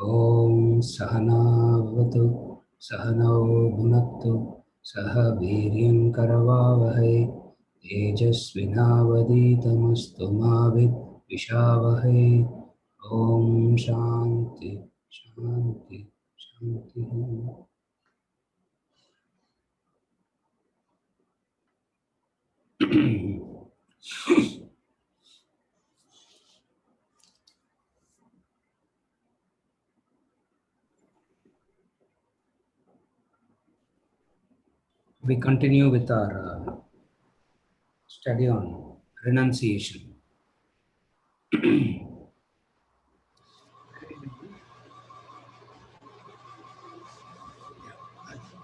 ॐ सहना भवतु सहनौ भुनक्तु सह वीर्यं करवावहै तेजस्विनावधीतमस्तु मा विद्विषावहै। ॐ शान्ति शान्ति शान्तिः। We continue with our study on renunciation.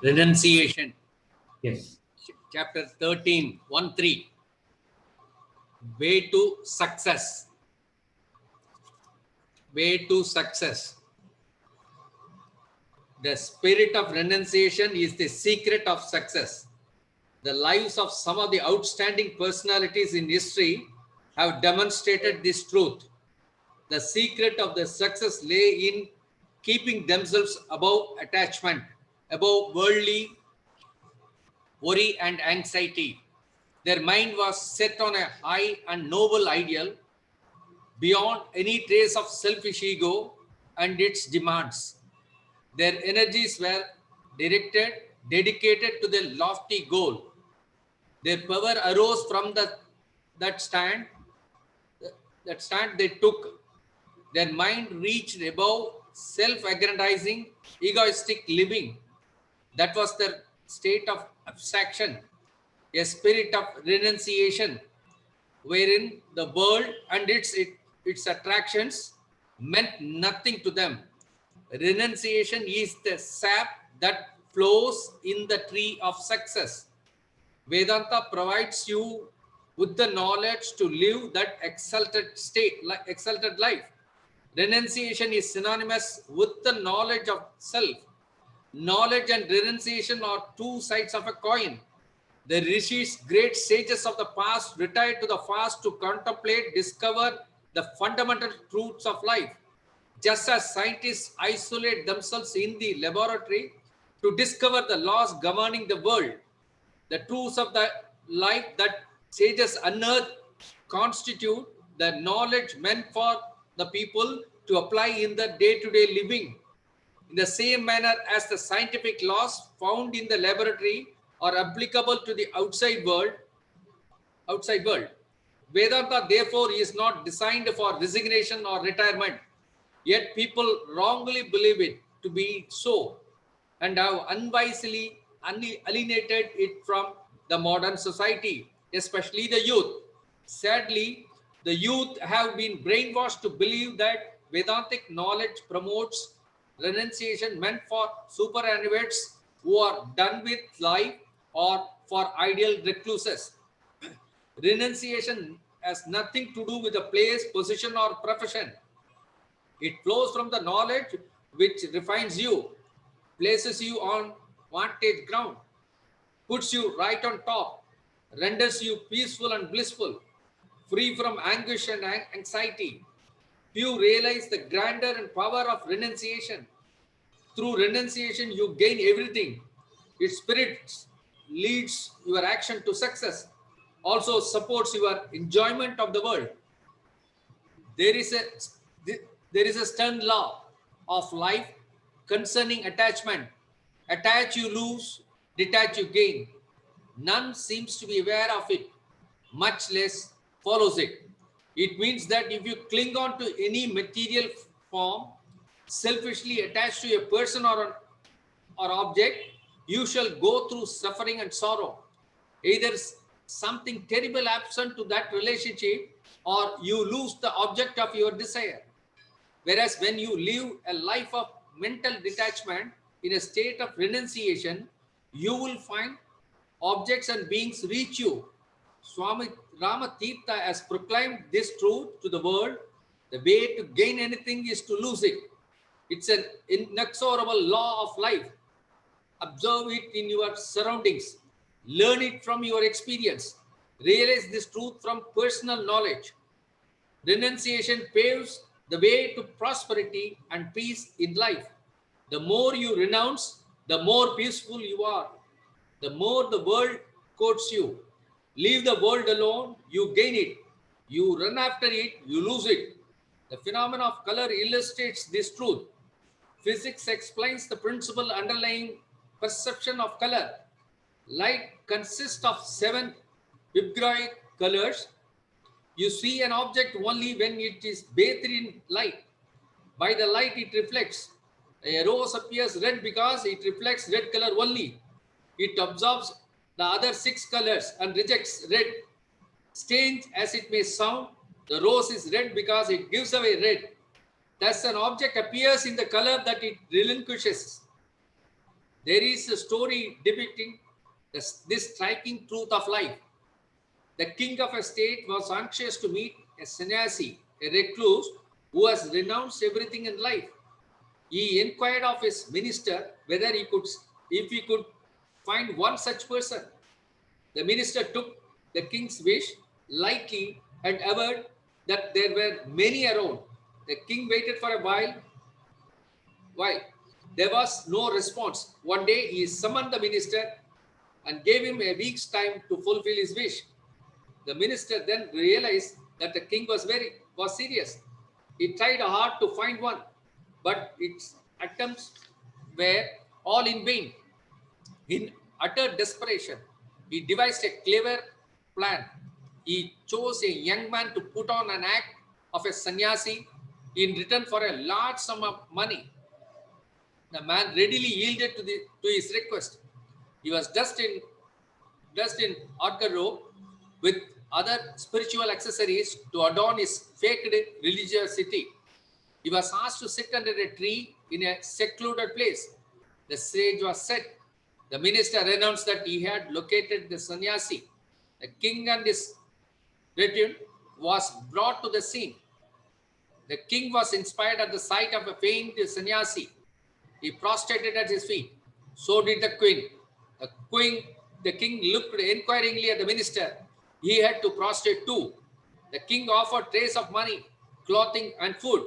Renunciation. Yes. Chapter 13, 1-3. Way to success. Way to success. The spirit of renunciation is the secret of success. The lives of some of the outstanding personalities in history have demonstrated this truth. The secret of the success lay in keeping themselves above attachment, above worldly worry and anxiety. Their mind was set on a high and noble ideal beyond any trace of selfish ego and its demands. Their energies were dedicated to the lofty goal. Their power arose from that stand they took. Their mind reached above self-aggrandizing, egoistic living. That was their state of abstraction, a spirit of renunciation, wherein the world and its attractions meant nothing to them. Renunciation is the sap that flows in the tree of success. Vedanta provides you with the knowledge to live that exalted life. Renunciation is synonymous with the knowledge of self. Knowledge and renunciation are two sides of a coin. The rishis, great sages of the past, retired to the forest to contemplate, discover the fundamental truths of life. Just as scientists isolate themselves in the laboratory to discover the laws governing the world, the truths of the life that sages unearth constitute the knowledge meant for the people to apply in the day-to-day living. In the same manner as the scientific laws found in the laboratory are applicable to the outside world. Vedanta, therefore, is not designed for resignation or retirement. Yet people wrongly believe it to be so and have unwisely alienated it from the modern society, especially the youth. Sadly, the youth have been brainwashed to believe that Vedantic knowledge promotes renunciation meant for superannuates who are done with life or for ideal recluses. Renunciation has nothing to do with a place, position, or profession. It flows from the knowledge which refines you, places you on vantage ground, puts you right on top, renders you peaceful and blissful, free from anguish and anxiety. Few realize the grandeur and power of renunciation. Through renunciation, you gain everything. Its spirit leads your action to success, also supports your enjoyment of the world. There is a stern law of life concerning attachment. Attach, you lose; detach, you gain. None seems to be aware of it, much less follows it. It means that if you cling on to any material form, selfishly attached to a person or object, you shall go through suffering and sorrow. Either something terrible absent to that relationship, or you lose the object of your desire. Whereas when you live a life of mental detachment in a state of renunciation, you will find objects and beings reach you. Swami Ramatirtha has proclaimed this truth to the world. The way to gain anything is to lose it. It's an inexorable law of life. Observe it in your surroundings. Learn it from your experience. Realize this truth from personal knowledge. Renunciation paves the way to prosperity and peace in life. The more you renounce, the more peaceful you are. The more the world courts you. Leave the world alone, you gain it. You run after it, you lose it. The phenomenon of color illustrates this truth. Physics explains the principle underlying perception of color. Light consists of 7 Vibgyoid colors. You see an object only when it is bathed in light. By the light it reflects. A rose appears red because it reflects red color only. It absorbs the other 6 colors and rejects red. Strange as it may sound, the rose is red because it gives away red. Thus, an object appears in the color that it relinquishes. There is a story depicting this striking truth of life. The king of a state was anxious to meet a sannyasi, a recluse who has renounced everything in life. He inquired of his minister whether if he could find one such person. The minister took the king's wish lightly and averred that there were many around. The king waited for a while. There was no response. One day he summoned the minister and gave him a week's time to fulfill his wish. The minister then realized that the king was serious. He tried hard to find one, but its attempts were all in vain. In utter desperation, he devised a clever plan. He chose a young man to put on an act of a sannyasi in return for a large sum of money. The man readily yielded to his request. He was dressed in orchard robe with other spiritual accessories to adorn his faked religiosity. He was asked to sit under a tree in a secluded place. The sage was set. The minister announced that he had located the sannyasi. The king and his retinue was brought to the scene. The king was inspired at the sight of a faint sannyasi. He prostrated at his feet. So did the queen. The king looked inquiringly at the minister. He had to prostrate too. The king offered trays of money, clothing, and food.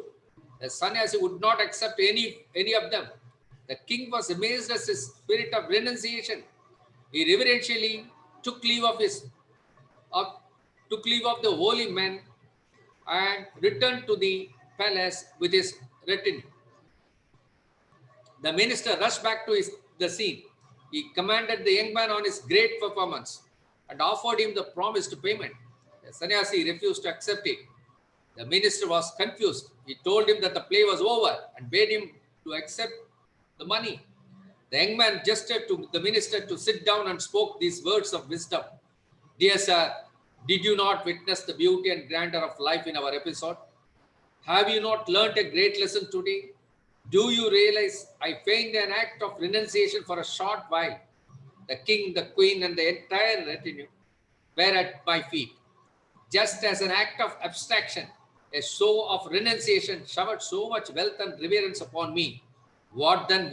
The sannyasi would not accept any of them. The king was amazed at his spirit of renunciation. He reverentially took leave of the holy man and returned to the palace with his retinue. The minister rushed back to the scene. He commended the young man on his great performance and offered him the promised payment. The sannyasi refused to accept it. The minister was confused. He told him that the play was over and bade him to accept the money. The young man gestured to the minister to sit down and spoke these words of wisdom. Dear sir, did you not witness the beauty and grandeur of life in our episode? Have you not learnt a great lesson today? Do you realize I feigned an act of renunciation for a short while? The king, the queen, and the entire retinue were at my feet. Just as an act of abstraction, a show of renunciation showered so much wealth and reverence upon me. What then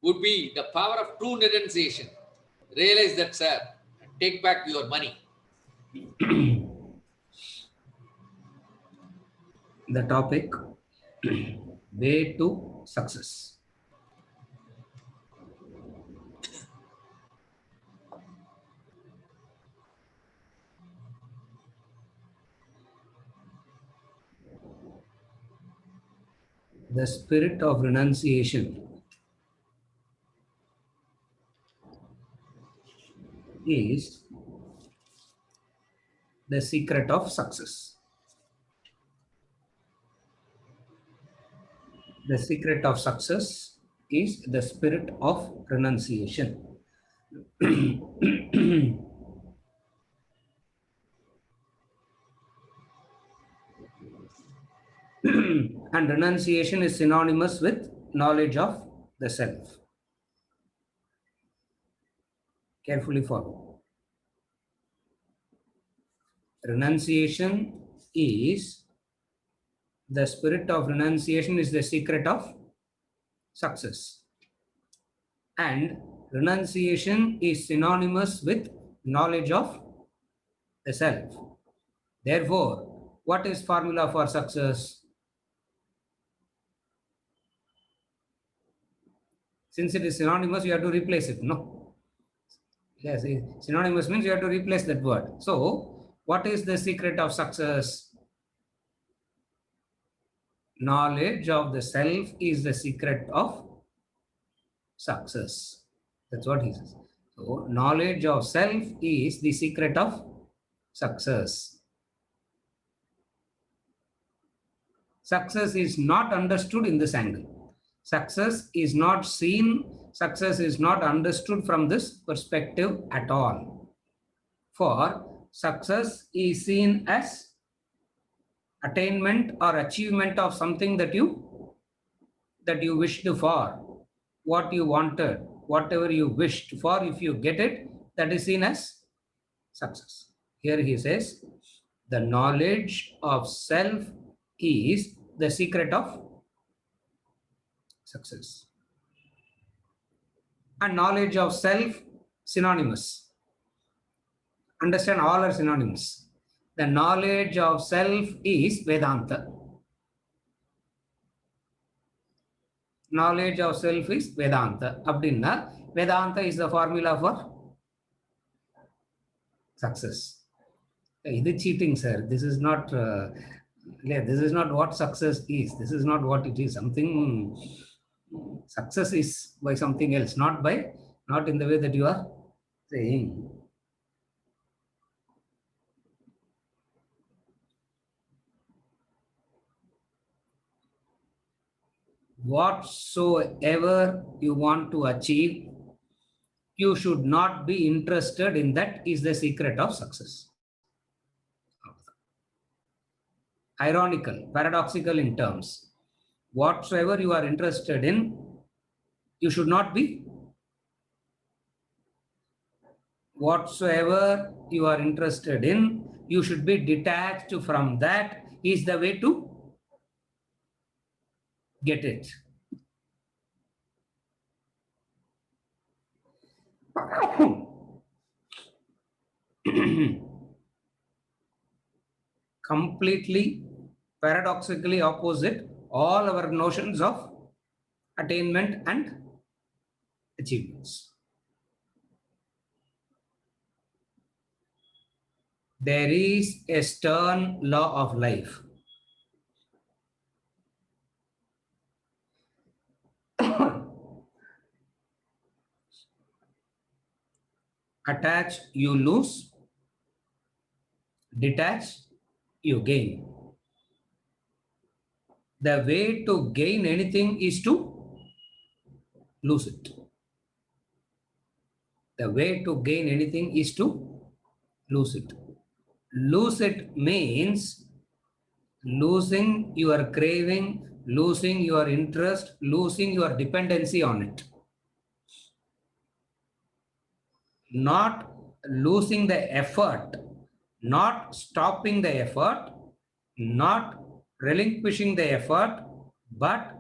would be the power of true renunciation? Realize that, sir, and take back your money. The topic, way to success. The spirit of renunciation is the secret of success. The secret of success is the spirit of renunciation. And renunciation is synonymous with knowledge of the self. Carefully follow. Renunciation is the spirit of renunciation is the secret of success. And renunciation is synonymous with knowledge of the self. Therefore, what is formula for success? Since it is synonymous, you have to replace it, no? Yes, synonymous means you have to replace that word. So, what is the secret of success? Knowledge of the self is the secret of success. That's what he says. So, knowledge of self is the secret of success. Success is not understood in this angle. Success is not seen, success is not understood from this perspective at all. For success is seen as attainment or achievement of something that you wished for, what you wanted, whatever you wished for, if you get it, that is seen as success. Here he says, the knowledge of self is the secret of success. And knowledge of self, synonymous. Understand, all are synonymous. The knowledge of self is Vedanta. Knowledge of self is Vedanta. Abdinna, Vedanta is the formula for success. This is cheating, sir. This is not. This is not what success is. This is not what it is. Something. Success is by something else, not in the way that you are saying. Whatsoever you want to achieve, you should not be interested in that is the secret of success. Ironical, paradoxical in terms. Whatsoever you are interested in, you should not be. Whatsoever you are interested in, you should be detached from that is the way to get it. Completely, paradoxically opposite all our notions of attainment and achievements. There is a stern law of life. Attach, you lose. Detach, you gain. The way to gain anything is to lose it. The way to gain anything is to lose it. Lose it means losing your craving, losing your interest, losing your dependency on it. Not losing the effort, not stopping the effort, not relinquishing the effort, but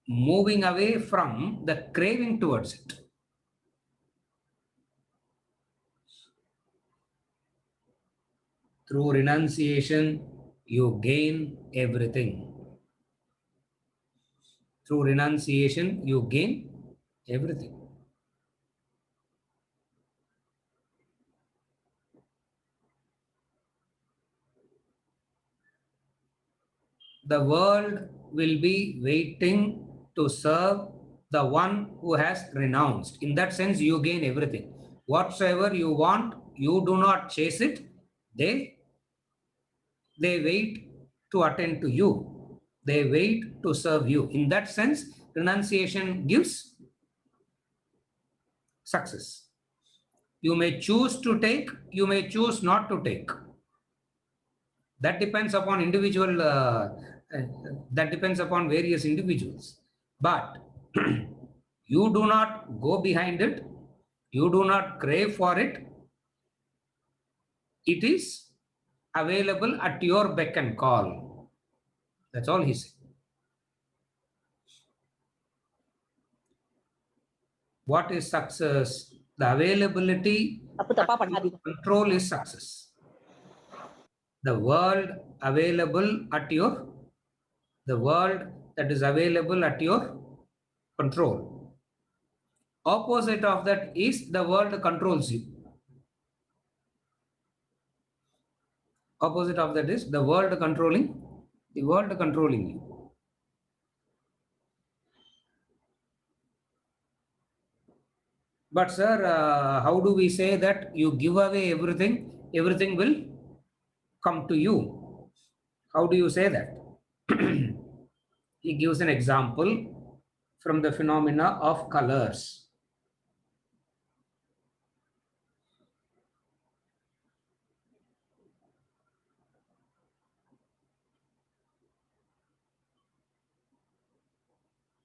moving away from the craving towards it. Through renunciation, you gain everything. Through renunciation, you gain everything. The world will be waiting to serve the one who has renounced. In that sense, you gain everything. Whatsoever you want, you do not chase it. They wait to attend to you. They wait to serve you. In that sense, renunciation gives success. You may choose to take, you may choose not to take. That depends upon individual, that depends upon various individuals. But you do not go behind it. You do not crave for it. It is available at your beck and call. That's all he said. What is success? The availability, control is success. The world available at your, the world that is available at your control. Opposite of that is the world controls you. Opposite of that is the world controlling you. But sir, how do we say that you give away everything, everything will come to you? How do you say that? He gives an example from the phenomena of colors.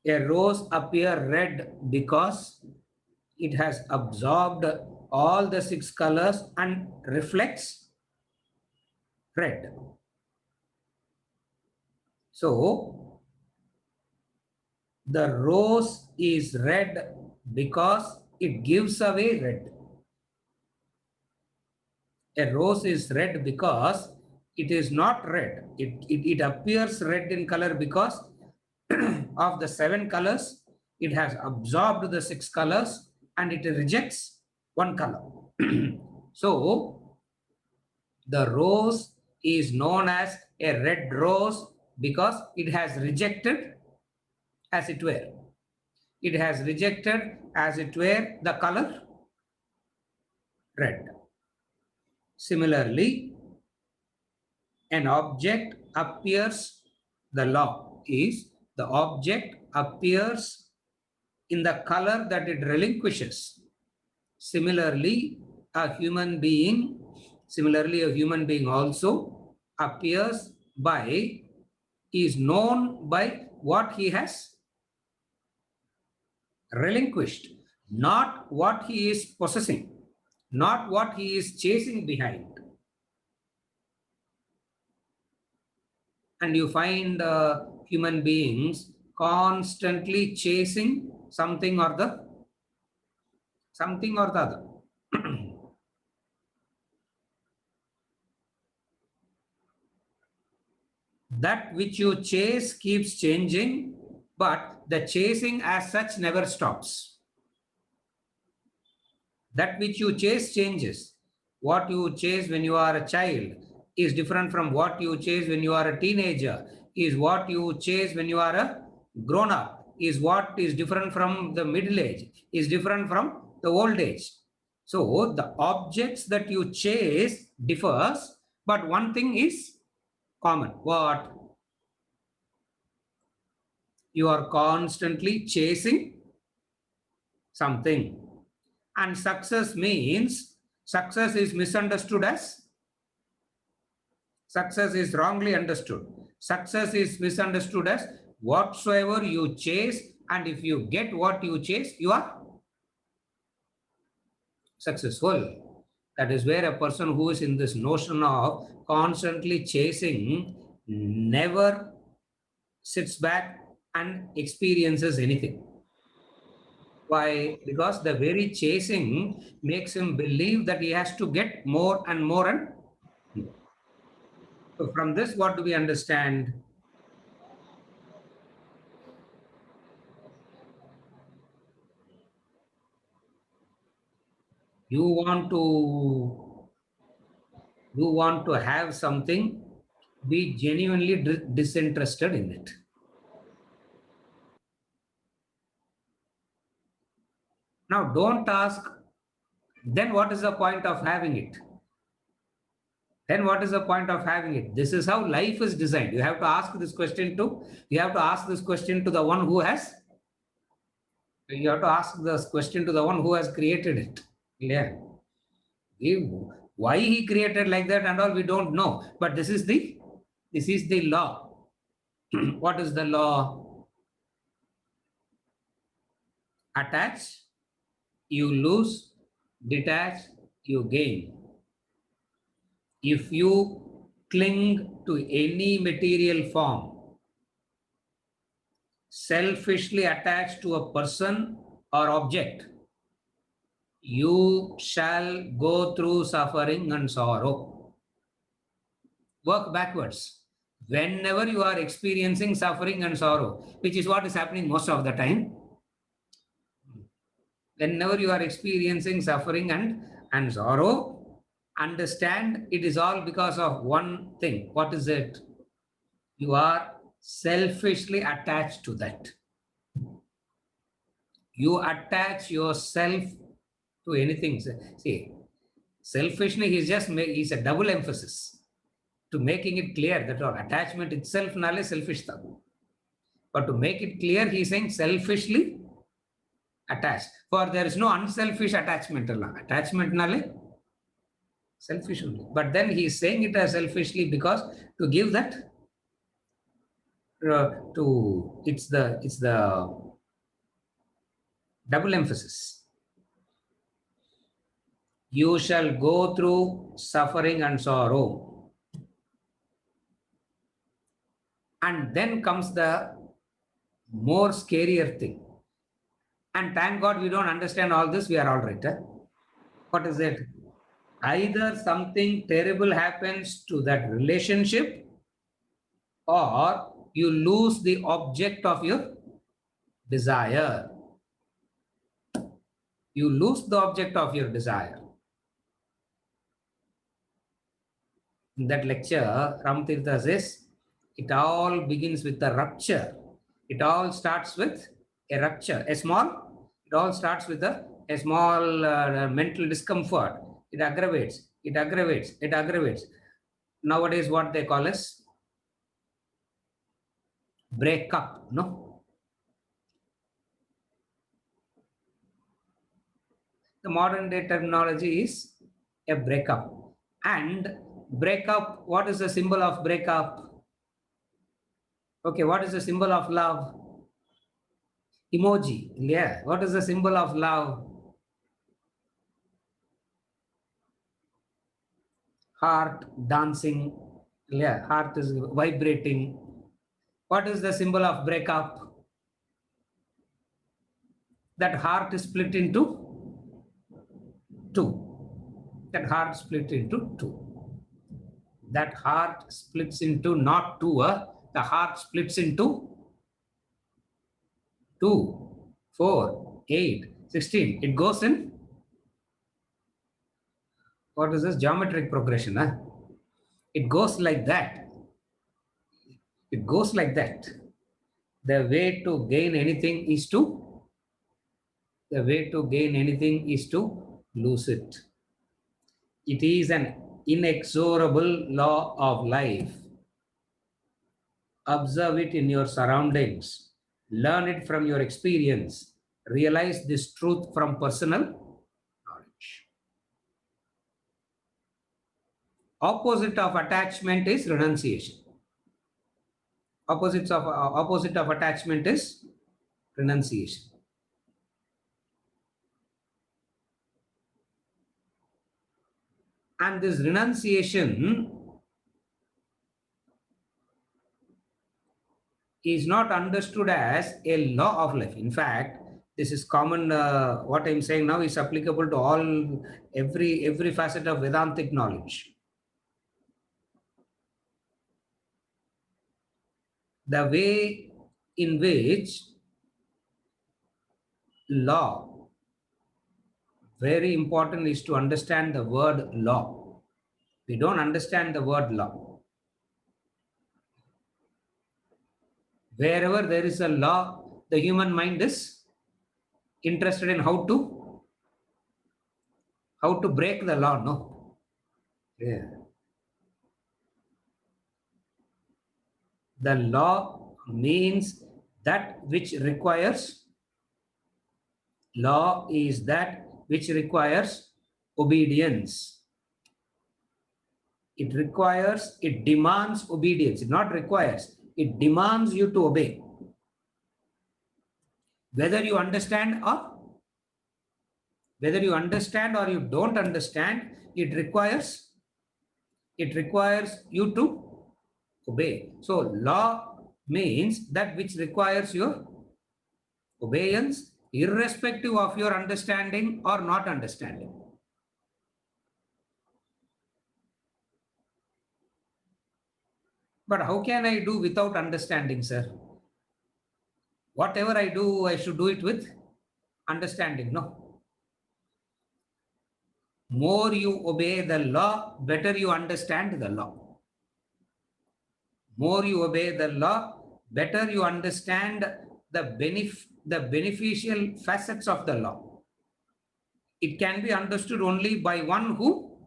A rose appears red because it has absorbed all the 6 colors and reflects red. So the rose is red because it gives away red. A rose is red because it is not red. It appears red in color because of the 7 colors. It has absorbed the 6 colors and it rejects 1 color. So the rose is known as a red rose because it has rejected, as it were. It has rejected, as it were, the color red. Similarly, an object appears, the law is the object appears in the color that it relinquishes. Similarly, a human being also appears by, is known by what he has relinquished, not what he is possessing, not what he is chasing behind. And you find human beings constantly chasing something or the other. That which you chase keeps changing, but the chasing as such never stops. That which you chase changes. What you chase when you are a child is different from what you chase when you are a teenager, is what you chase when you are a grown up, is what is different from the middle age, is different from the old age. So the objects that you chase differs, but one thing is common. What? You are constantly chasing something. And success means, success is misunderstood as, success is wrongly understood. Success is misunderstood as whatsoever you chase, and if you get what you chase, you are successful. That is where a person who is in this notion of constantly chasing never sits back and experiences anything. Why? Because the very chasing makes him believe that he has to get more and more and more. So from this, what do we understand? You want to have something, be genuinely disinterested in it. Now, don't ask, then what is the point of having it? Then what is the point of having it? This is how life is designed. You have to ask this question to the one who has, you have to ask this question to the one who has created it. Yeah. Why he created like that and all, we don't know. But this is the law. What is the law? Attach, you lose; detach, you gain. If you cling to any material form, selfishly attached to a person or object, you shall go through suffering and sorrow. Work backwards. Whenever you are experiencing suffering and sorrow, which is what is happening most of the time, Whenever you are experiencing suffering and sorrow, understand it is all because of one thing. What is it? You are selfishly attached to that. You attach yourself to anything. See, selfishly, he's a double emphasis to making it clear that our attachment itself nale selfish tha. But to make it clear, he's saying selfishly attached. For there is no unselfish attachment. Attachment nale selfish only. But then he's saying it as selfishly because to give that it's the double emphasis. You shall go through suffering and sorrow. And then comes the more scarier thing. And thank God we don't understand all this, we are all right. What is it? Either something terrible happens to that relationship, or you lose the object of your desire. You lose the object of your desire. In that lecture, Ramatirtha says, it all begins with a rupture. It all starts with a rupture. It all starts with a small mental discomfort. It aggravates. Nowadays, what they call as breakup, no? The modern day terminology is a breakup. And breakup, what is the symbol of breakup? Okay, what is the symbol of love? Emoji. Yeah. What is the symbol of love? Heart dancing. Yeah, heart is vibrating. What is the symbol of breakup? That heart is split into two. That heart split into two. That heart splits into not two. The heart splits into 2, 4, 8, 16. It goes in, what is this? Geometric progression. It goes like that. It goes like that. The way to gain anything is to lose it. It is an inexorable law of life. Observe it in your surroundings. Learn it from your experience. Realize this truth from personal knowledge. Opposite of attachment is renunciation. Opposite of attachment is renunciation. And this renunciation is not understood as a law of life. In fact, this is common. What I'm saying now is applicable to every facet of Vedantic knowledge. The way in which law, very important is to understand the word law. We don't understand the word law. Wherever there is a law, the human mind is interested in how to break the law, no? Yeah. The law means that which requires, law is that which requires obedience. It demands obedience. It not requires, it demands you to obey. Whether you understand or you don't understand, it requires you to obey. So law means that which requires your obedience, irrespective of your understanding or not understanding. But how can I do without understanding, sir? Whatever I do, I should do it with understanding, no? More you obey the law, better you understand the law. More you obey the law, better you understand the beneficial facets of the law. It can be understood only by one who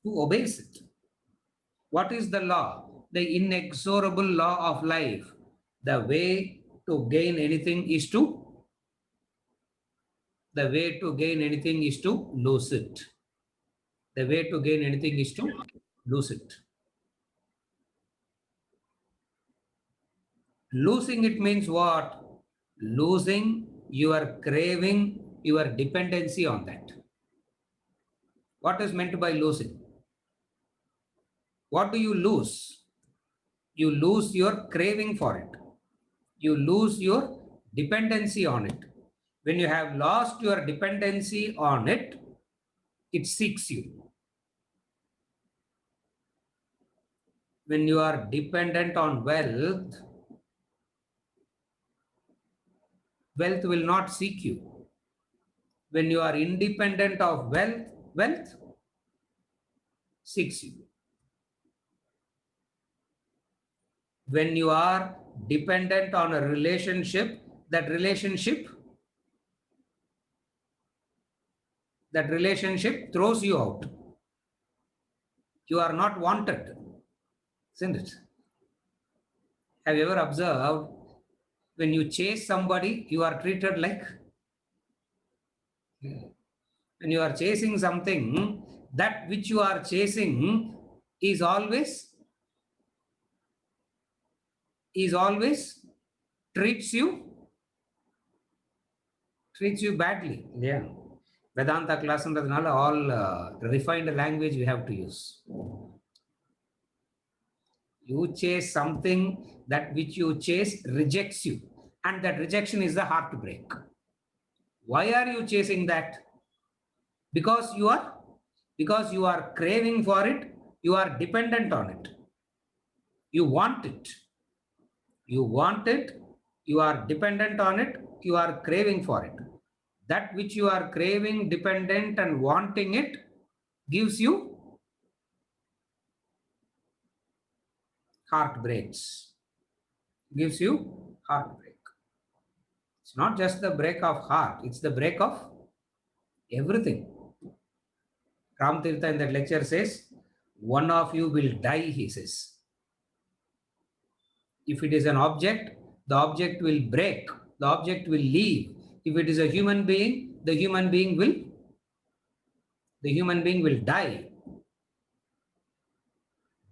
obeys it. What is the law? The inexorable law of life. The way to gain anything is to lose it. The way to gain anything is to lose it. Losing it means what? Losing your craving, your dependency on that. What is meant by losing? What do you lose? You lose your craving for it. You lose your dependency on it. When you have lost your dependency on it, it seeks you. When you are dependent on wealth, wealth will not seek you. When you are independent of wealth, wealth seeks you. When you are dependent on a relationship, that relationship throws you out. You are not wanted, isn't it? Have you ever observed, when you chase somebody, you are treated like, when you are chasing something, that which you are chasing is always treats you badly. Yeah. Vedanta class undradhanaala all refined language we have to use. You chase something, that which you chase rejects you, and that rejection is the heartbreak. Why are you chasing that? Because you are craving for it, you are dependent on it. You want it. You are dependent on it, you are craving for it. That which you are craving, dependent, and wanting it gives you heartbreaks. Gives you heartbreak. It's not just the break of heart, it's the break of everything. Ram Tirtha in that lecture says, one of you will die, he says. If it is an object, the object will break, the object will leave. If it is a human being, the human being will die.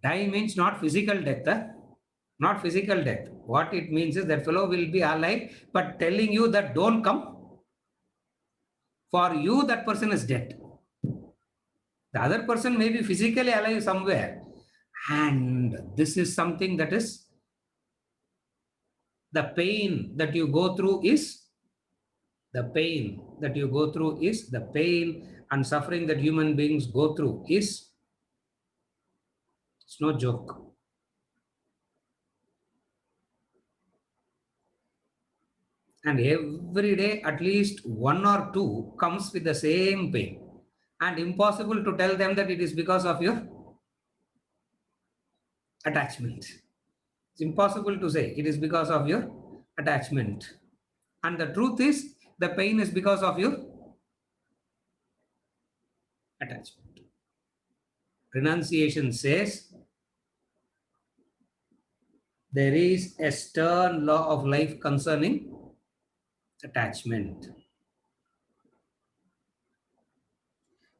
Die means not physical death. Not physical death. What it means is that fellow will be alive, but telling you that don't come. For you, that person is dead. The other person may be physically alive somewhere. And this is something that is, the pain that you go through the pain and suffering that human beings go through it's no joke. And every day, at least one or two comes with the same pain. And impossible to tell them that it is because of your attachment. It's impossible to say it is because of your attachment. And the truth is, the pain is because of your attachment. Renunciation says, there is a stern law of life concerning attachment.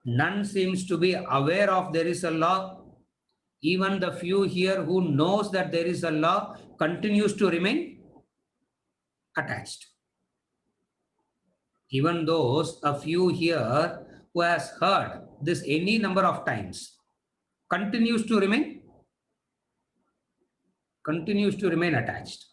None seems to be aware of there is a law. Even the few here who knows that there is a law continues to remain attached. Even those a few here who has heard this any number of times continues to remain attached.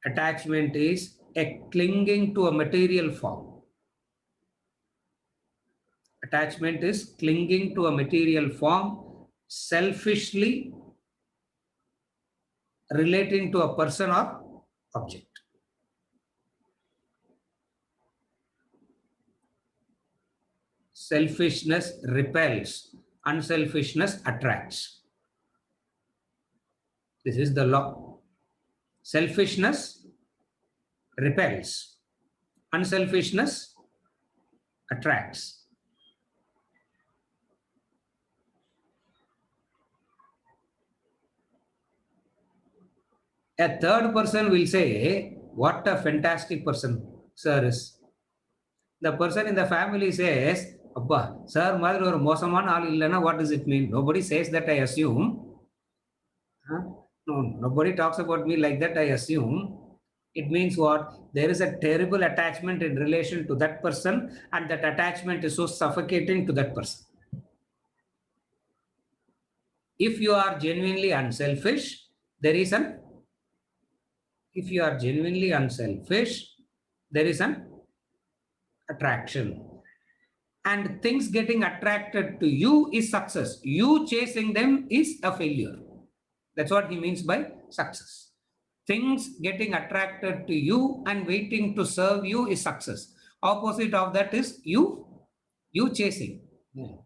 Attachment is a clinging to a material form. Attachment is clinging to a material form, selfishly relating to a person or object. Selfishness repels, unselfishness attracts. This is the law. Selfishness repels, unselfishness attracts. A third person will say, what a fantastic person sir is. The person in the family says, Abba, sir, மாதிரி ஒரு மோசமான ஆள் இல்லைன்னா what does it mean? Nobody says that, I assume. Huh? No, nobody talks about me like that, I assume. It means what? There is a terrible attachment in relation to that person, and that attachment is so suffocating to that person. If you are genuinely unselfish, there is an if you are genuinely unselfish, there is an attraction. And things getting attracted to you is success. You chasing them is a failure. That's what he means by success. Things getting attracted to you and waiting to serve you is success. Opposite of that is you chasing. Yeah.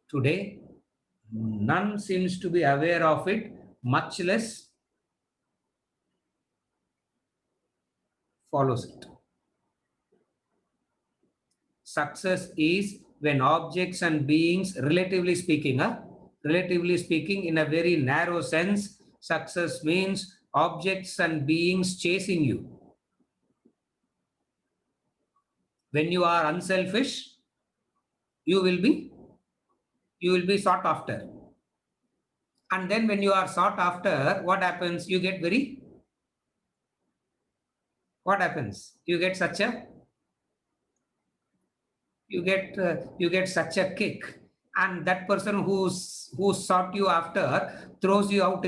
Today, none seems to be aware of it, much less follows it. Success is when objects and beings, relatively speaking, in a very narrow sense, success means objects and beings chasing you. When you are unselfish, you will be sought after. And then when you are sought after, what happens? You get such a kick, and that person who sought you after throws you out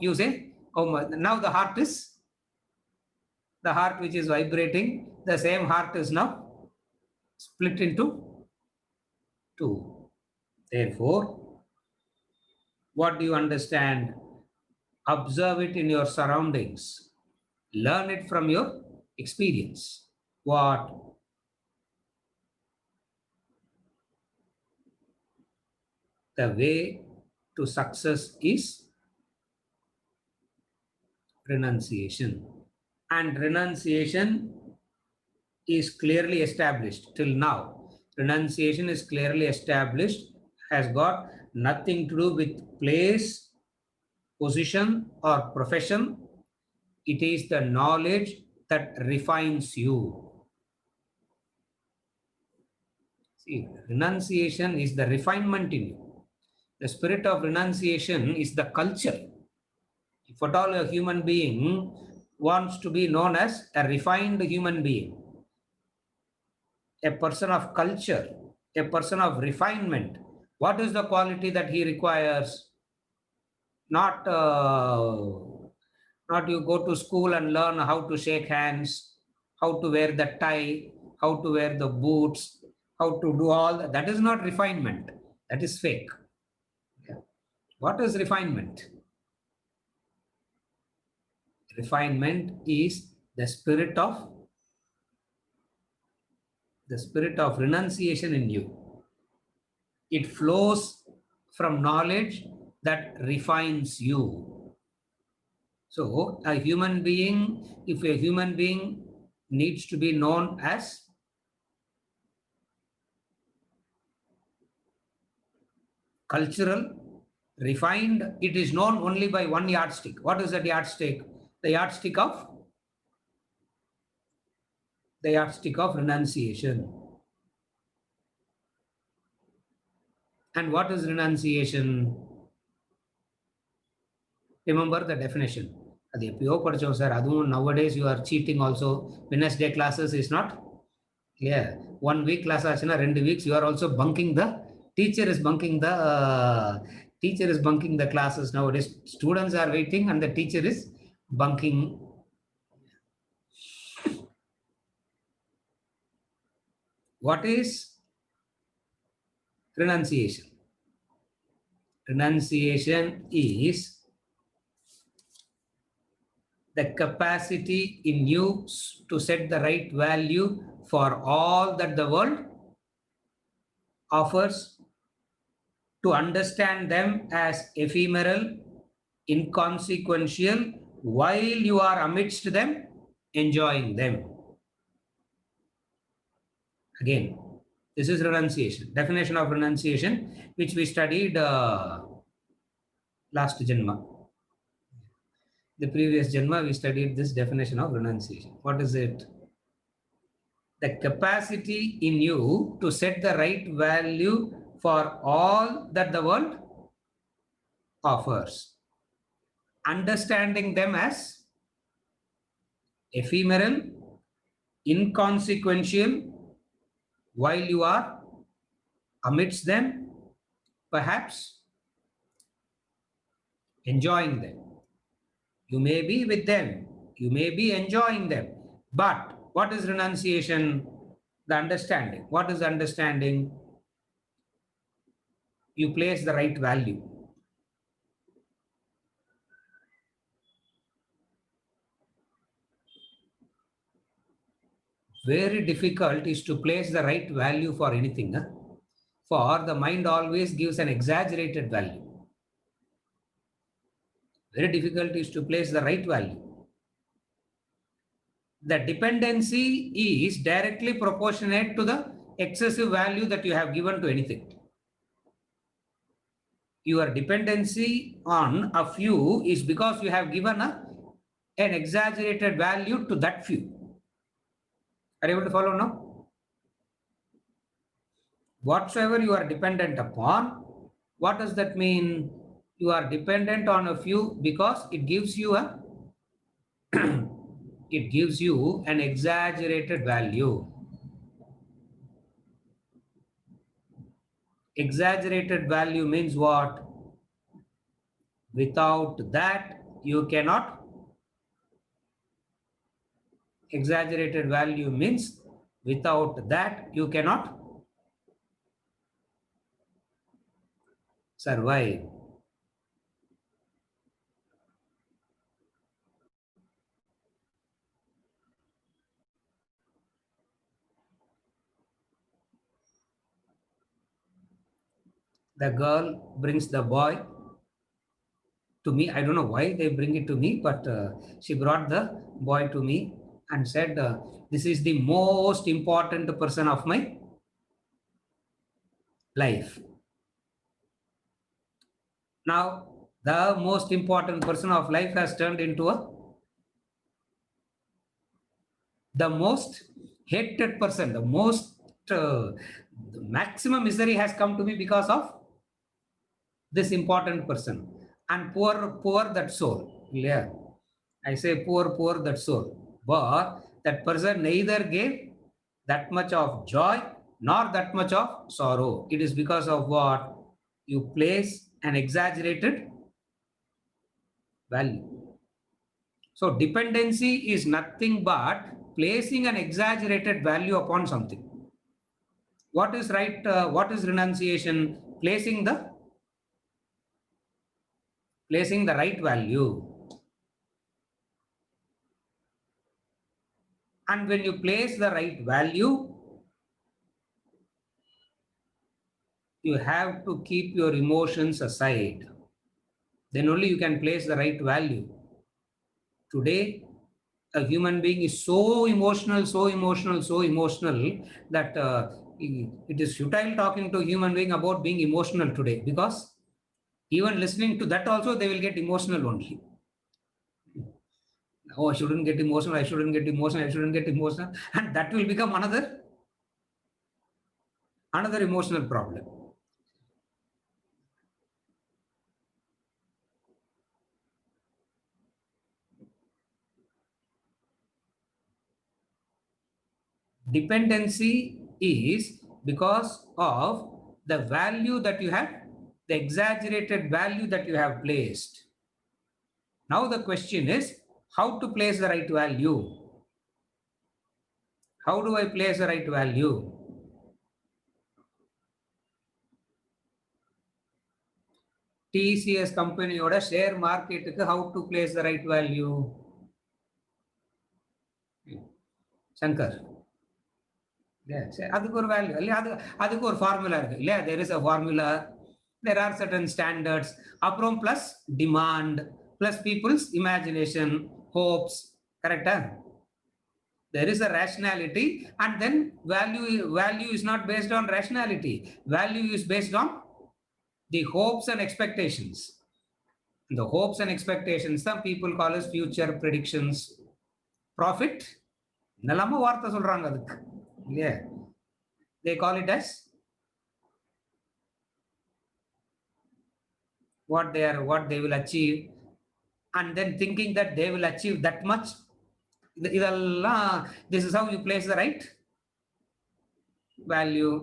you say, oh my, now the heart which is vibrating, the same heart is now split into two. Therefore, what do you understand? Observe it in your surroundings. Learn it from your experience. What? The way to success is renunciation. And renunciation is clearly established till now. Renunciation is clearly established, has got nothing to do with place, position, or profession. It is the knowledge that refines you. See, renunciation is the refinement in you. The spirit of renunciation is the culture. If at all a human being wants to be known as a refined human being, a person of culture, a person of refinement, what is the quality that he requires? Not you go to school and learn how to shake hands, how to wear the tie, how to wear the boots, how to do all that. That is not refinement. That is fake. Yeah. What is refinement? Refinement is the spirit of renunciation in you. It flows from knowledge that refines you. So if a human being needs to be known as cultural, refined, it is known only by one yardstick. What is that yardstick? The yardstick of renunciation. And what is renunciation? Remember the definition. Nowadays you are cheating also. Wednesday classes is not. Yeah, 1 week class, 2 weeks you are also bunking the. Teacher is bunking the classes nowadays. Students are waiting and the teacher is bunking. What is renunciation? Renunciation is the capacity in you to set the right value for all that the world offers, to understand them as ephemeral, inconsequential, while you are amidst them, enjoying them. Again, this is renunciation, definition of renunciation, which we studied last Janma. The previous Janma, we studied this definition of renunciation. What is it? The capacity in you to set the right value for all that the world offers, understanding them as ephemeral, inconsequential, while you are amidst them, perhaps enjoying them. You may be with them, you may be enjoying them, but what is renunciation? The understanding. What is understanding? You place the right value. Very difficult is to place the right value for anything. Huh? For the mind always gives an exaggerated value. Very difficult is to place the right value. The dependency is directly proportionate to the excessive value that you have given to anything. Your dependency on a few is because you have given an exaggerated value to that few. Are you able to follow now? Whatsoever you are dependent upon, what does that mean? You are dependent on a few because it gives you a it gives you an exaggerated value. Exaggerated value means what? Without that, you cannot. Exaggerated value means without that, you cannot survive. The girl brings the boy to me. I don't know why they bring it to me, but she brought the boy to me and said, this is the most important person of my life. Now, the most important person of life has turned into the most hated person. The maximum misery has come to me because of this important person. And poor that soul. Yeah. I say poor that soul. But that person neither gave that much of joy nor that much of sorrow. It is because of what? You place an exaggerated value. So dependency is nothing but placing an exaggerated value upon something. What is right? What is renunciation? Placing the right value. And when you place the right value, you have to keep your emotions aside. Then only you can place the right value. Today, a human being is so emotional that it is futile talking to a human being about being emotional today, because even listening to that also they will get emotional only. Oh, I shouldn't get emotional, I shouldn't get emotional, I shouldn't get emotional. And that will become another emotional problem. Dependency is because of the value that you have, the exaggerated value that you have placed. Now the question is, how to place the right value? How do I place the right value? TCS company oda share market, how to place the right value? Shankar. Yes, அதுக்கு ஒரு value இல்லையா, அதுக்கு ஒரு formula இருக்கு இல்லையா, there is a formula, there are certain standards, அப்புறம் plus demand plus people's imagination, hopes, correct? There is a rationality, and then value is not based on rationality. Value is based on the hopes and expectations. The hopes and expectations, some people call as future predictions. Profit, நல்லாம வார்த்தை சொல்றாங்க அதுக்கு இல்லையா, they call it as what they will achieve, and then thinking that they will achieve that much. இதெல்லாம், this is how you place the right value.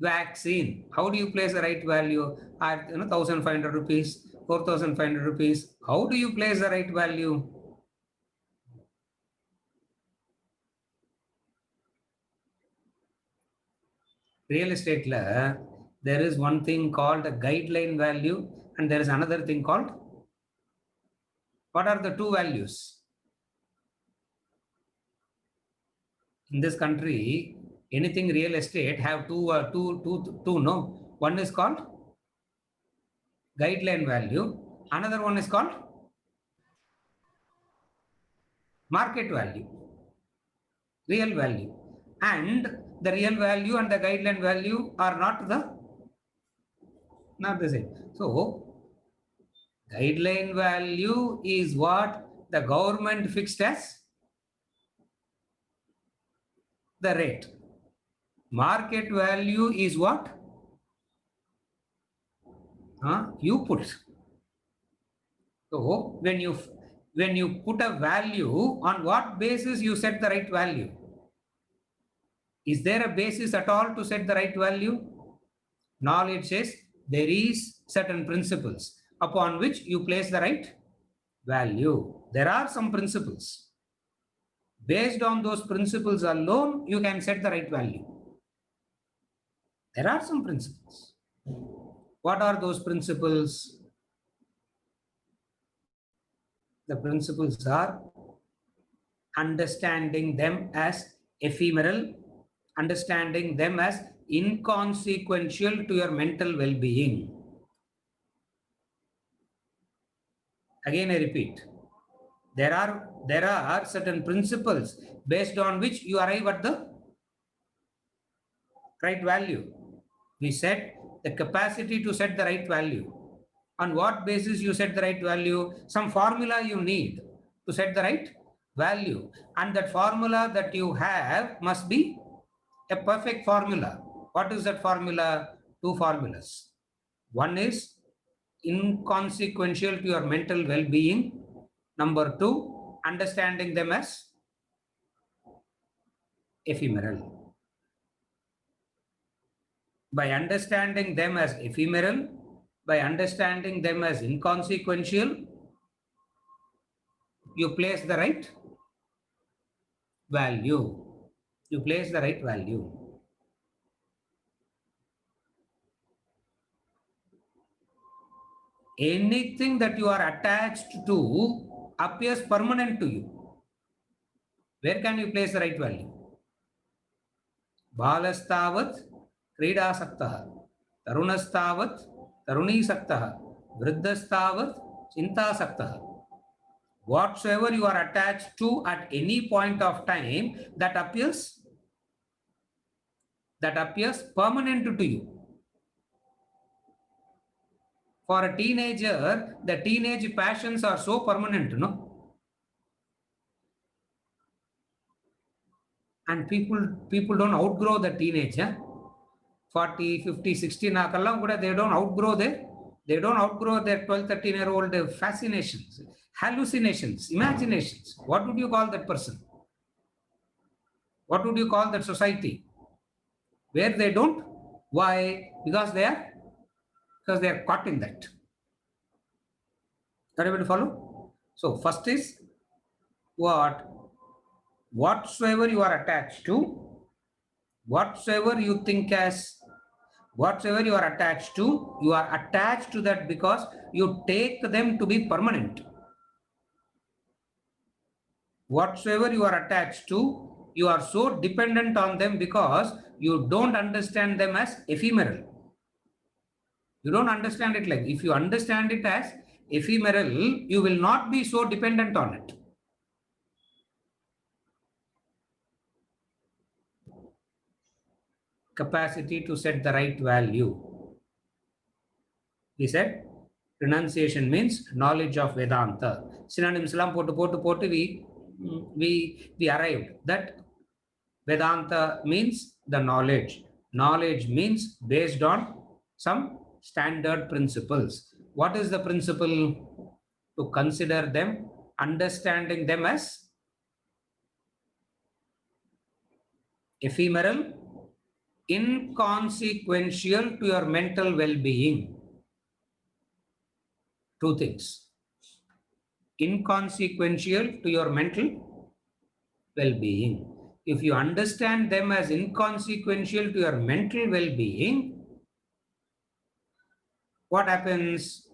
Vaccine, how do you place the right value? At 1,500 rupees, 4,500 rupees, how do you place the right value? Real estate la, there is one thing called a guideline value, and there is another thing called, what are the two values? In this country, anything real estate have two, no? One is called guideline value, another one is called market value, real value. And the real value and the guideline value are not the same. So guideline value is what the government fixed as the rate. Market value is what you put. So when you put a value, on what basis you set the right value? Is there a basis at all to set the right value? Knowledge says there is certain principles upon which you place the right value. There are some principles. Based on those principles alone, you can set the right value. There are some principles. What are those principles? The principles are understanding them as ephemeral, understanding them as inconsequential to your mental well-being. Again, I repeat, there are certain principles based on which you arrive at the right value. We said the capacity to set the right value. On what basis you set the right value? Some formula you need to set the right value, and that formula that you have must be a perfect formula. What is that formula? Two formulas. One is inconsequential to your mental well-being. Number two, understanding them as ephemeral. By understanding them as ephemeral, by understanding them as inconsequential, you place the right value. You place the right value. Anything that you are attached to appears permanent to you. Where can you place the right value? Balastavat Kridasaktah, Tarunastavat Tarunisakta, Vriddhastavat Chintasaktah. Whatsoever you are attached to at any point of time, that appears permanent to you. For a teenager, the teenage passions are so permanent, no? And people don't outgrow the teenage. 40, 50, 60 nakallam kuda they don't outgrow their 12, 13-year-old fascinations, hallucinations, imaginations. What would you call that person? What would you call that society where they don't? Why? Because they are caught in that. Are you able to follow? So first is whatsoever you are attached to, whatsoever you think as, whatsoever you are attached to that because you take them to be permanent. whatsoever you are attached to, you are so dependent on them because you don't understand them as ephemeral. You don't understand it like, if you understand it as ephemeral, you will not be so dependent on it. Capacity to set the right value. He said, renunciation means knowledge of Vedanta. Synonyms we arrived that Vedanta means the knowledge. Knowledge means based on some standard principles. What is the principle? To consider them, understanding them as ephemeral, inconsequential to your mental well-being. Two things. Inconsequential to your mental well-being. If you understand them as inconsequential to your mental well-being, what happens?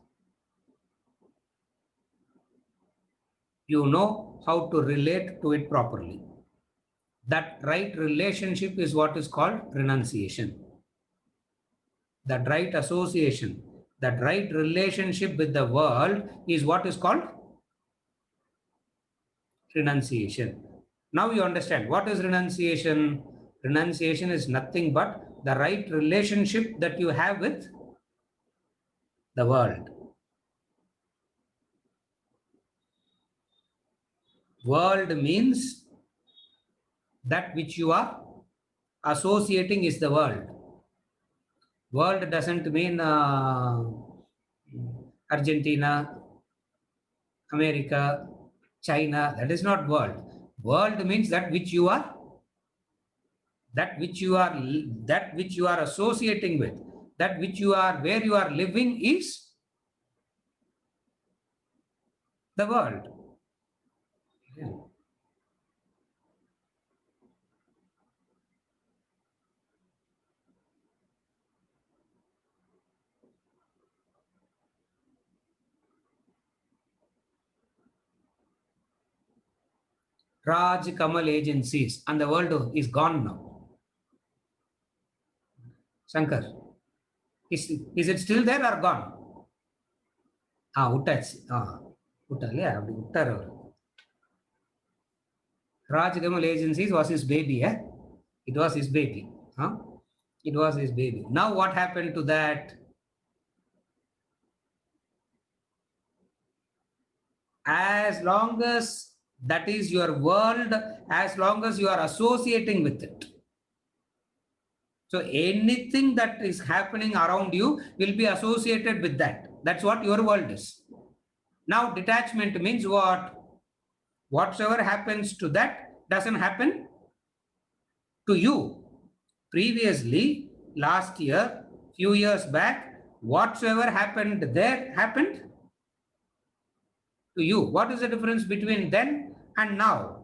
You know how to relate to it properly. That right relationship is what is called renunciation. That right association, that right relationship with the world is what is called renunciation. Now you understand what is renunciation. Renunciation is nothing but the right relationship that you have with the world. World means that which you are associating is the world. World doesn't mean Argentina, America, China. That is not world. World means that which you are associating with, that which you are, where you are living is the world. Raj Kamal agencies, and the world is gone now. Shankar, is it still there or gone? Raj Kamal agencies was his baby, eh? It was his baby. Huh? It was his baby. Now what happened to that? As long as that is your world, as long as you are associating with it. So anything that is happening around you will be associated with that. That's what your world is. Now detachment means what? Whatsoever happens to that doesn't happen to you. Previously, last year, few years back, whatsoever happened there happened to you. What is the difference between then and now?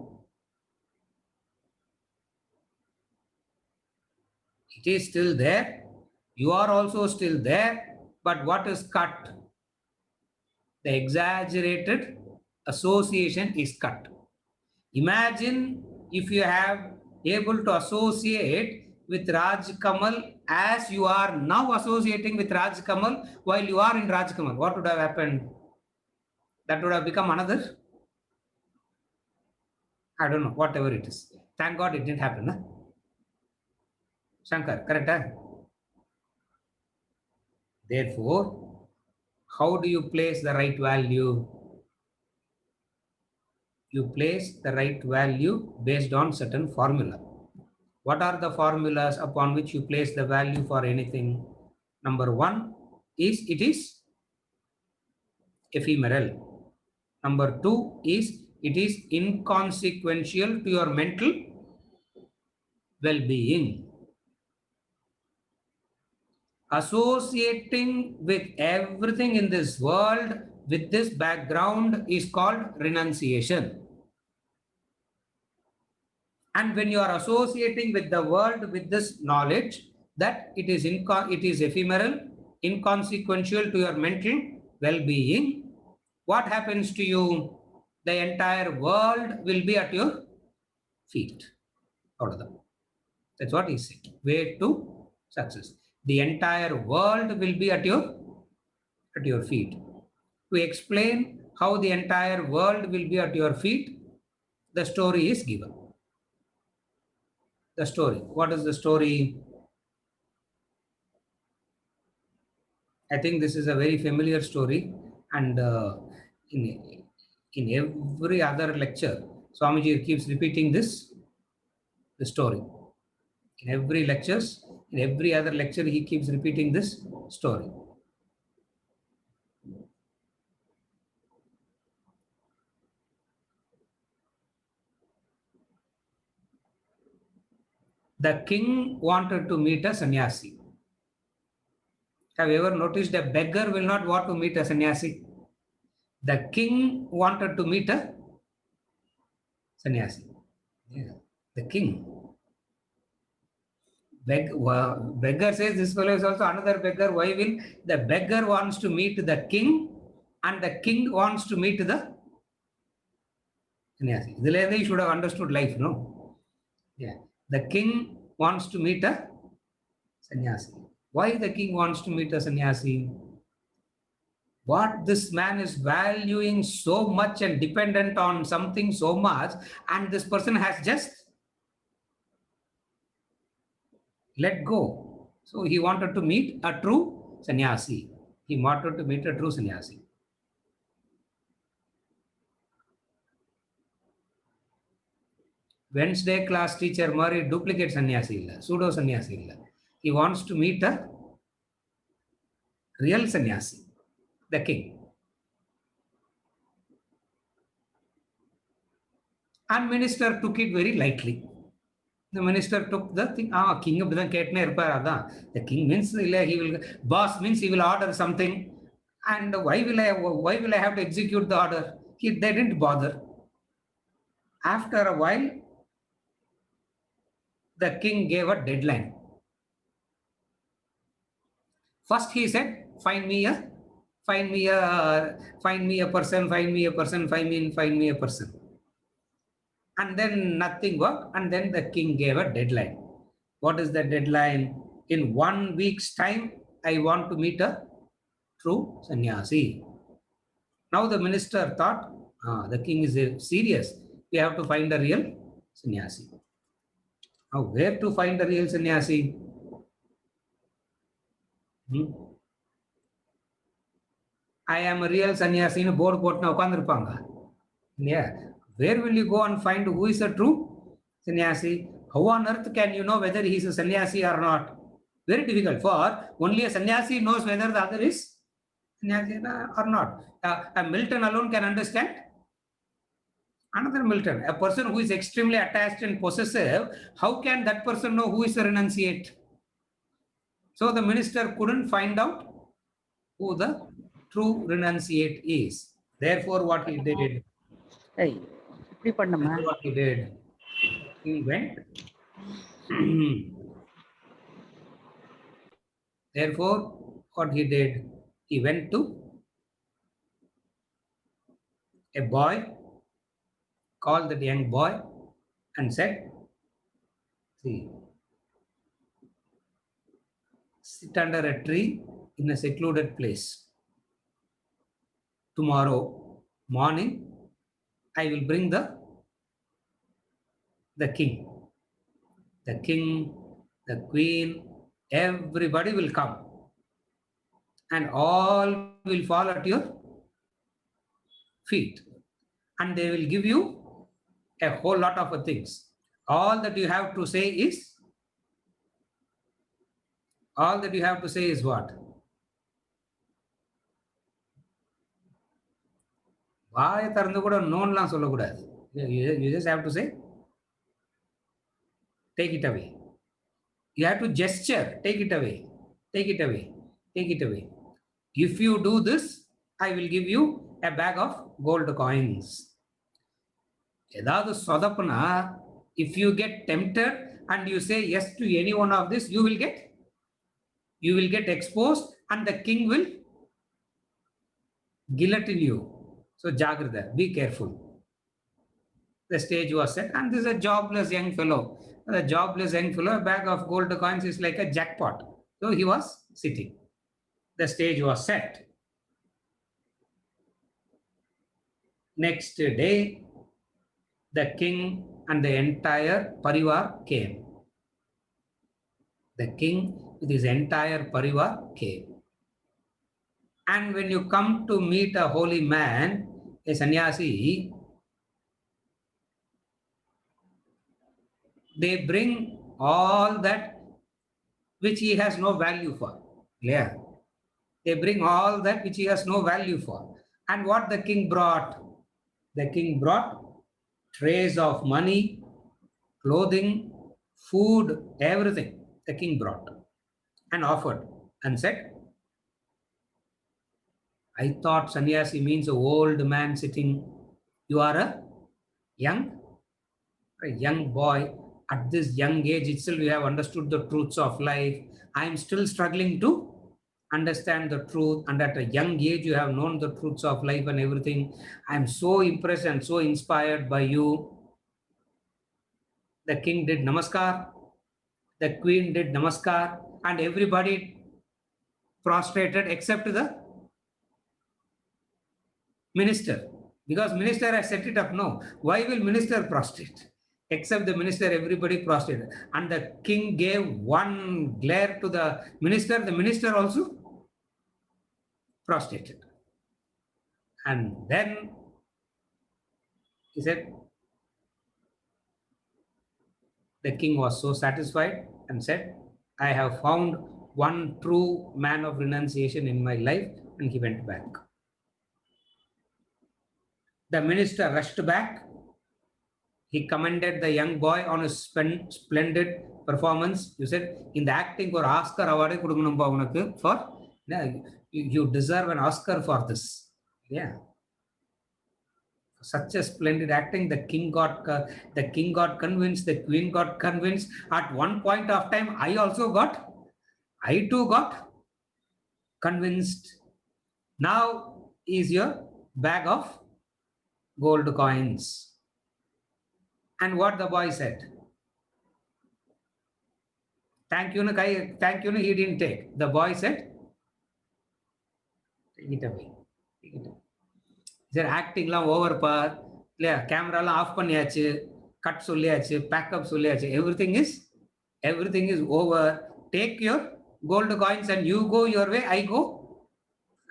It is still there. You are also still there. But what is cut? The exaggerated association is cut. Imagine if you have able to associate with Raj Kamal as you are now associating with Raj Kamal while you are in Raj Kamal. What would have happened? That would have become another, I don't know, whatever it is. Thank God it didn't happen. Huh? Shankar, correct? Huh? Therefore, how do you place the right value? You place the right value based on certain formula. What are the formulas upon which you place the value for anything? Number one is it is ephemeral. Number two is it is inconsequential to your mental well-being. Associating with everything in this world with this background is called renunciation. And when you are associating with the world with this knowledge that it is ephemeral, inconsequential to your mental well-being, what happens to you? the entire world will be at your feet. That's what he said. Way to success. The entire world will be at your feet. To explain how the entire world will be at your feet, the story is given. The story. What is the story? I think this is a very familiar story, and in every other lecture, Swamiji keeps repeating the story. In every lectures, in every other lecture, he keeps repeating this story. The king wanted to meet a sannyasi. Have you ever noticed a beggar will not want to meet a sannyasi? The king wanted to meet a sannyasi. Yeah. The king. Beggar says this fellow is also another beggar. Why will the beggar wants to meet the king and the king wants to meet the sannyasi? You should have understood life, no? Yeah. The king wants to meet a sannyasi. Why the king wants to meet a sannyasi? What this man is valuing so much and dependent on something so much, and this person has just let go. So he wanted to meet a true sannyasi. He wanted to meet a true sannyasi. Wednesday class teacher Mari duplicate sannyasi illa, pseudo sannyasi illa. He wants to meet a real sannyasi, the king. And minister took it very lightly. The minister took the thing. King of the king means he will, boss means he will order something. And why will I have to execute the order? They didn't bother. After a while, the king gave a deadline. First he said, find me a person. And then nothing worked. And then the king gave a deadline. What is the deadline? In 1 week's time, I want to meet a true sannyasi. Now the minister thought, the king is serious. We have to find a real sannyasi. Now where to find a real sannyasi? I am a real sannyasi in a board potna ukandirupanga. Yeah. Where will you go and find who is a true sannyasi? How on earth can you know whether he is a sannyasi or not? Very difficult. For only a sannyasi knows whether the other is sannyasi or not. A Milton alone can understand. Another Milton, a person who is extremely attached and possessive, how can that person know who is a renunciate? So the minister couldn't find out who the true renunciate is. Therefore, what he did? What he did? He went. Therefore, what he did? He went to a boy, called that young boy, and said, see, sit under a tree in a secluded place. Tomorrow morning, I will bring the king. The king, the queen, everybody will come. And all will fall at your feet. And they will give you a whole lot of things. All that you have to say is what? You just have to say, take it away. You have to gesture, take it away, take it away, take it away. If you do this, I will give you a bag of gold coins. If you get tempted and you say yes to any one of this, you will get exposed and the king will guillotine you. So Jagrada, be careful. The stage was set, and this is a jobless young fellow. The jobless young fellow, a bag of gold coins is like a jackpot. So he was sitting. The stage was set. Next day, the king and the entire parivar came. The king with his entire parivar came. And when you come to meet a holy man, a sannyasi, they bring all that which he has no value for. Yeah. They bring all that which he has no value for. And what the king brought? The king brought trays of money, clothing, food, everything the king brought and offered and said, I thought sannyasi means an old man sitting. You are a young boy. At this young age itself, you have understood the truths of life. I am still struggling to understand the truth. And at a young age, you have known the truths of life and everything. I am so impressed and so inspired by you. The king did namaskar. The queen did namaskar. And everybody prostrated except the minister. Because minister has set it up. No. Why will minister prostrate? Except the minister, everybody prostrated. And the king gave one glare to the minister also prostrated. And then he said, the king was so satisfied and said, I have found one true man of renunciation in my life, and he went back. The minister rushed back. He commended the young boy on his splendid performance. You said, in the acting for Oscar award, for you deserve an Oscar for this. Yeah. Such a splendid acting. The king got convinced. The queen got convinced. At one point of time, I too got convinced. Now is your bag of gold coins. And what the boy said? Thank you, he didn't take. The boy said, take it away. Take it away. Said, acting la over pa, camera la off panniyachu, cut solliyachu, pack up solliyachu. Everything is over. Take your gold coins and you go your way. I go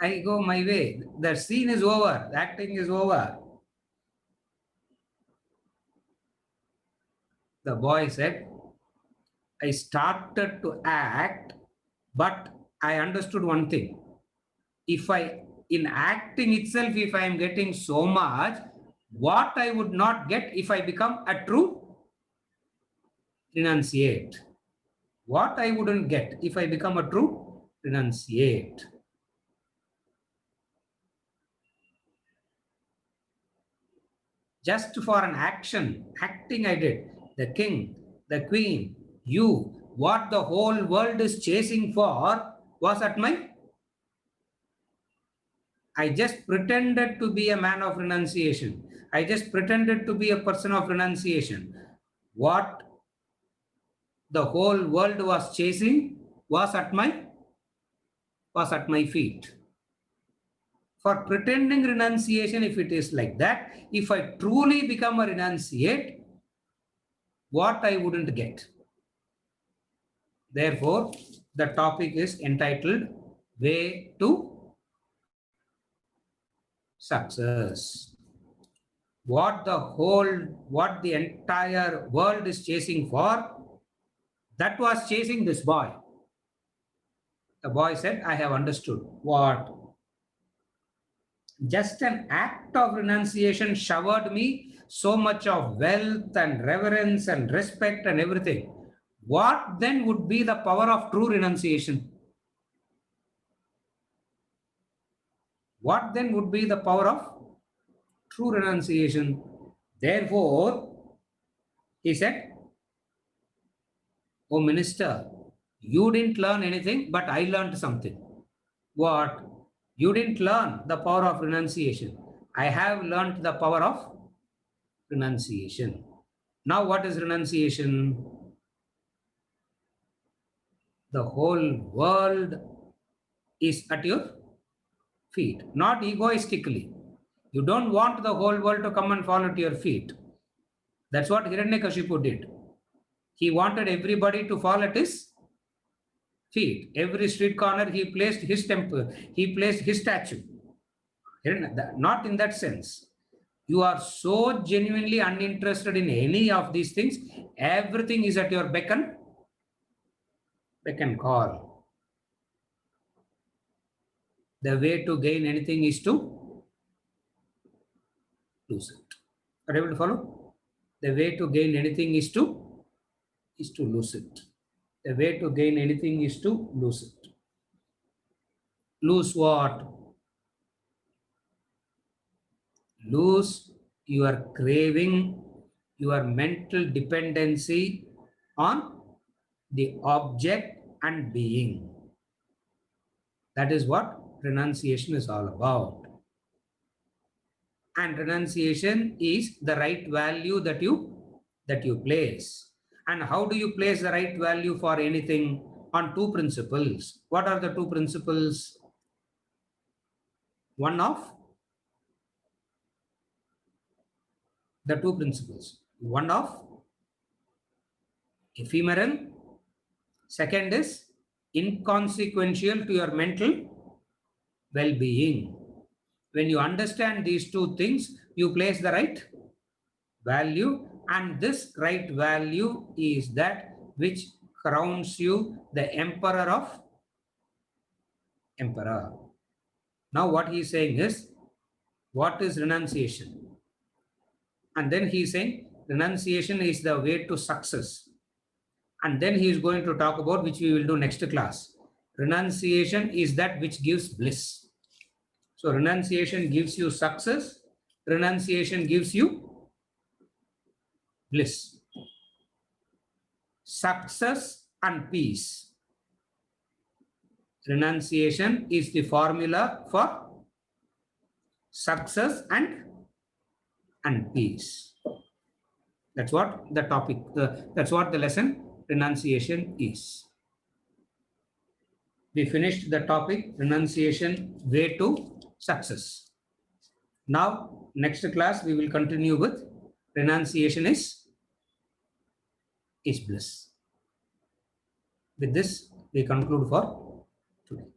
my way. The scene is over. The acting is over. The boy said, I started to act, but I understood one thing. In acting itself, if I am getting so much, what I would not get if I become a true renunciate. What I wouldn't get if I become a true renunciate. Just for an acting I did. The king, the queen, you, what the whole world is chasing for was at my... I just pretended to be a man of renunciation. I just pretended to be a person of renunciation. What the whole world was chasing was at my feet. For pretending renunciation, if it is like that, if I truly become a renunciate, what I wouldn't get. Therefore, the topic is entitled Way to Success. What the entire world is chasing for, that was chasing this boy. The boy said, I have understood. What? Just an act of renunciation showered me so much of wealth and reverence and respect and everything. What then would be the power of true renunciation? What then would be the power of true renunciation? Therefore, he said, oh minister, you didn't learn anything, but I learned something. What? You didn't learn the power of renunciation. I have learned the power of Renunciation. Now, what is renunciation? The whole world is at your feet, not egoistically. You don't want the whole world to come and fall at your feet. That's what Hiranyakashipu did. He wanted everybody to fall at his feet. Every street corner, he placed his temple, he placed his statue. Not in that sense. You are so genuinely uninterested in any of these things. Everything is at your beck and call. The way to gain anything is to lose it. Are you able to follow? The way to gain anything is to lose it. The way to gain anything is to lose it. Lose what? Lose your craving, your mental dependency on the object and being. That is what renunciation is all about. And renunciation is the right value that you place. And how do you place the right value for anything? On two principles. What are the two principles? One of the two principles. One of ephemeral. Second is inconsequential to your mental well-being. When you understand these two things, you place the right value, and this right value is that which crowns you the emperor of emperor. Now what he is saying is, what is renunciation? And then he is saying renunciation is the way to success. And then he is going to talk about, which we will do next class. Renunciation is that which gives bliss. So renunciation gives you success. Renunciation gives you bliss. Success and peace. Renunciation is the formula for success and peace. That's what the topic, that's what the lesson renunciation is. We finished the topic renunciation, way to success. Now, next class, we will continue with renunciation is bliss. With this, we conclude for today.